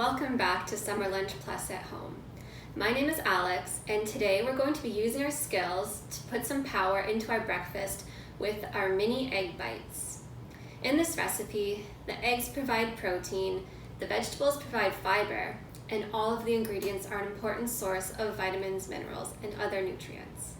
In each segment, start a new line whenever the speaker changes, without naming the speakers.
welcome back to Summer Lunch Plus at Home. My name is Alex, and today we're going to be using our skills to put some power into our breakfast with our mini egg bites. In this recipe, the eggs provide protein, the vegetables provide fiber, and all of the ingredients are an important source of vitamins, minerals, and other nutrients.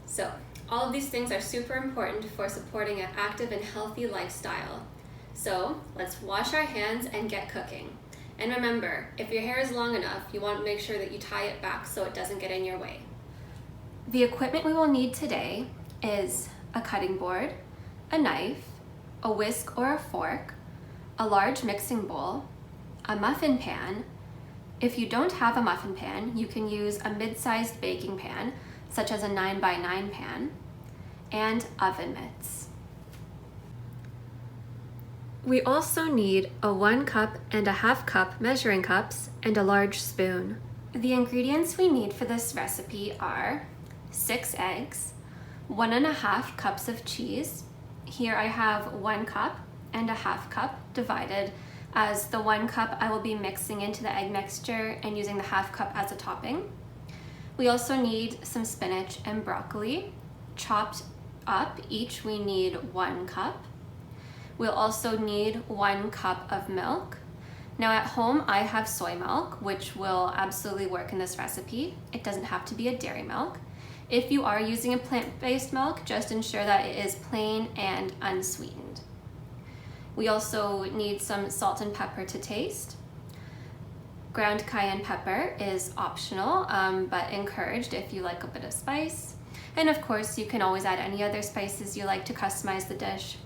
So, all of these things are super important for supporting an active and healthy lifestyle. So, let's wash our hands and get cooking. And remember, if your hair is long enough, you want to make sure that you tie it back so it doesn't get in your way. The equipment we will need today is a cutting board, a knife, a whisk or a fork, a large mixing bowl, a muffin pan. If you don't have a muffin pan, you can use a mid-sized baking pan, such as a 9x9 pan, and oven mitts. We also need a 1 cup and a 1/2 cup measuring cups and a large spoon. The ingredients we need for this recipe are 6 eggs, 1.5 cups of cheese. Here I have 1 cup and a 1/2 cup divided, as the 1 cup I will be mixing into the egg mixture and using the 1/2 cup as a topping. We also need some spinach and broccoli. Chopped up, each we need 1 cup. We'll also need 1 cup of milk. Now at home I have soy milk, which will absolutely work in this recipe. It doesn't have to be a dairy milk. If you are using a plant-based milk, just ensure that it is plain and unsweetened. We also need some salt and pepper to taste. Ground cayenne pepper is optional, but encouraged if you like a bit of spice. And of course, you can always add any other spices you like to customize the dish.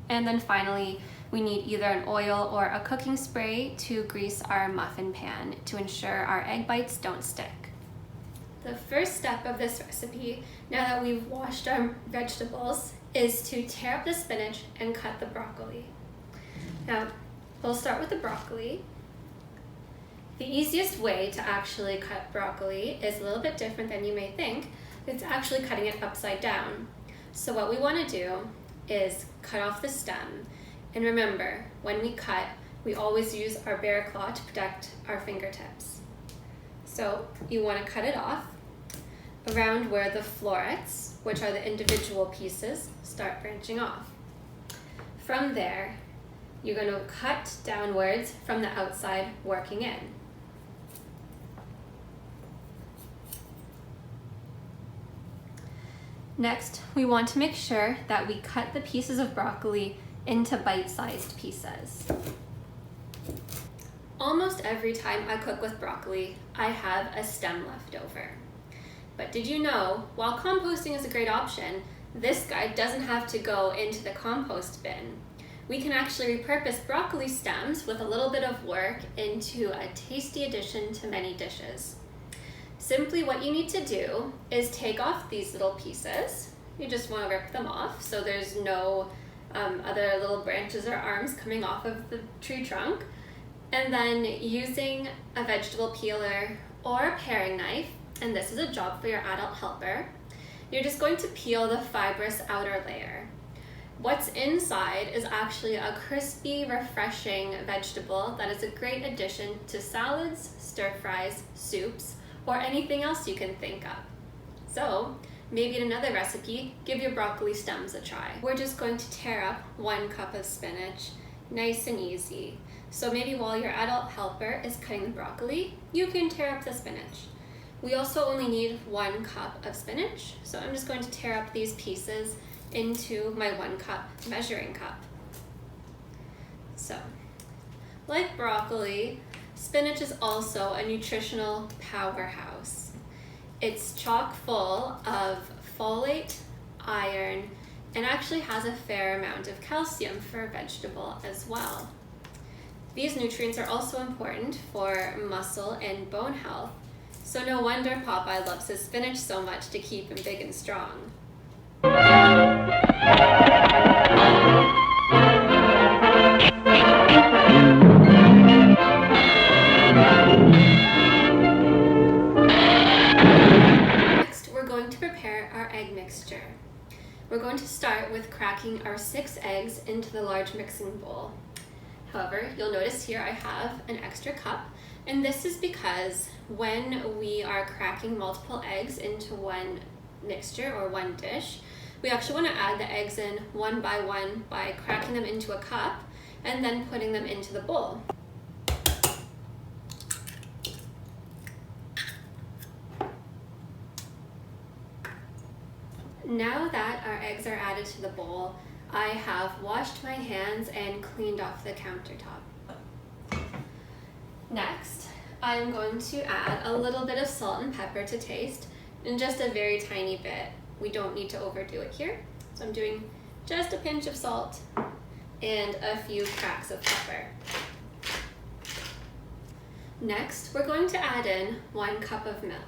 And then finally, we need either an oil or a cooking spray to grease our muffin pan to ensure our egg bites don't stick. The first step of this recipe, now that we've washed our vegetables, is to tear up the spinach and cut the broccoli. Now, we'll start with the broccoli. The easiest way to actually cut broccoli is a little bit different than you may think. It's actually cutting it upside down. So what we want to do is cut off the stem. And remember, when we cut, we always use our bare claw to protect our fingertips. So you want to cut it off around where the florets, which are the individual pieces, start branching off. From there, you're going to cut downwards from the outside, working in. Next, we want to make sure that we cut the pieces of broccoli into bite-sized pieces. Almost every time I cook with broccoli, I have a stem left over. But did you know, while composting is a great option, this guy doesn't have to go into the compost bin. We can actually repurpose broccoli stems with a little bit of work into a tasty addition to many dishes. Simply what you need to do is take off these little pieces. You just want to rip them off so there's no other little branches or arms coming off of the tree trunk. And then using a vegetable peeler or a paring knife, and this is a job for your adult helper, you're just going to peel the fibrous outer layer. What's inside is actually a crispy, refreshing vegetable that is a great addition to salads, stir fries, soups, or anything else you can think of. So, maybe in another recipe, give your broccoli stems a try. We're just going to tear up 1 cup of spinach, nice and easy. So maybe while your adult helper is cutting the broccoli, you can tear up the spinach. We also only need 1 cup of spinach, so I'm just going to tear up these pieces into my 1 cup measuring cup. So, like broccoli, spinach is also a nutritional powerhouse. It's chock full of folate, iron, and actually has a fair amount of calcium for a vegetable as well. These nutrients are also important for muscle and bone health, so no wonder Popeye loves his spinach so much to keep him big and strong. Mixture. We're going to start with cracking our 6 eggs into the large mixing bowl. However, you'll notice here I have an extra cup, and this is because when we are cracking multiple eggs into one mixture or one dish, we actually want to add the eggs in one by cracking them into a cup and then putting them into the bowl. Now that our eggs are added to the bowl, I have washed my hands and cleaned off the countertop. Next, I'm going to add a little bit of salt and pepper to taste, and just a very tiny bit. We don't need to overdo it here. So I'm doing just a pinch of salt and a few cracks of pepper. Next, we're going to add in 1 cup of milk.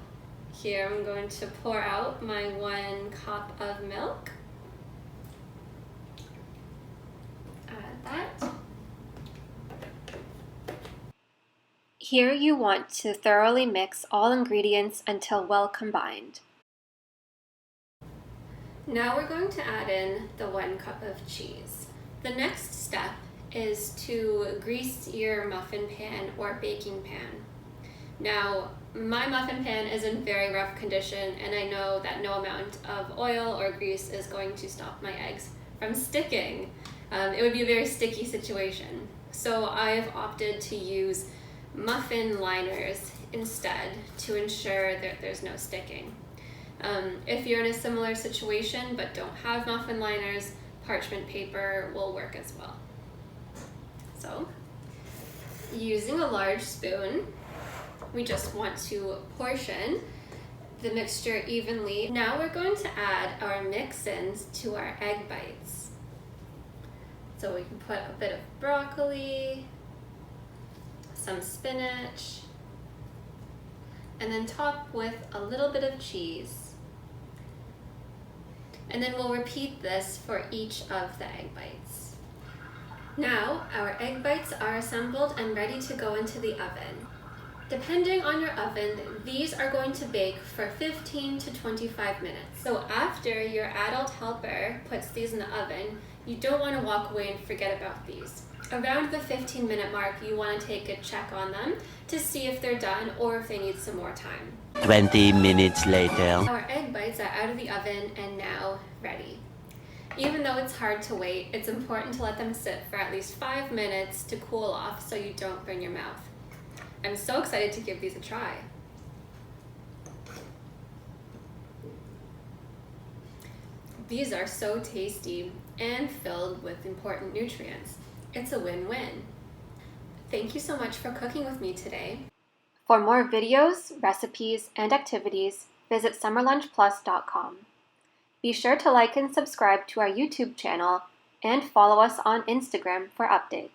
Here I'm going to pour out my 1 cup of milk. Add that. Here you want to thoroughly mix all ingredients until well combined. Now we're going to add in the 1 cup of cheese. The next step is to grease your muffin pan or baking pan. Now, my muffin pan is in very rough condition, and I know that no amount of oil or grease is going to stop my eggs from sticking. It would be a very sticky situation. So I've opted to use muffin liners instead to ensure that there's no sticking. If you're in a similar situation but don't have muffin liners, parchment paper will work as well. So, using a large spoon, we just want to portion the mixture evenly. Now we're going to add our mix-ins to our egg bites. So we can put a bit of broccoli, some spinach, and then top with a little bit of cheese. And then we'll repeat this for each of the egg bites. Now our egg bites are assembled and ready to go into the oven. Depending on your oven, these are going to bake for 15 to 25 minutes. So after your adult helper puts these in the oven, you don't want to walk away and forget about these. Around the 15-minute mark, you want to take a check on them to see if they're done or if they need some more time.
20 minutes later.
Our egg bites are out of the oven and now ready. Even though it's hard to wait, it's important to let them sit for at least 5 minutes to cool off so you don't burn your mouth. I'm so excited to give these a try. These are so tasty and filled with important nutrients. It's a win-win. Thank you so much for cooking with me today. For more videos, recipes, and activities, visit summerlunchplus.com. Be sure to like and subscribe to our YouTube channel and follow us on Instagram for updates.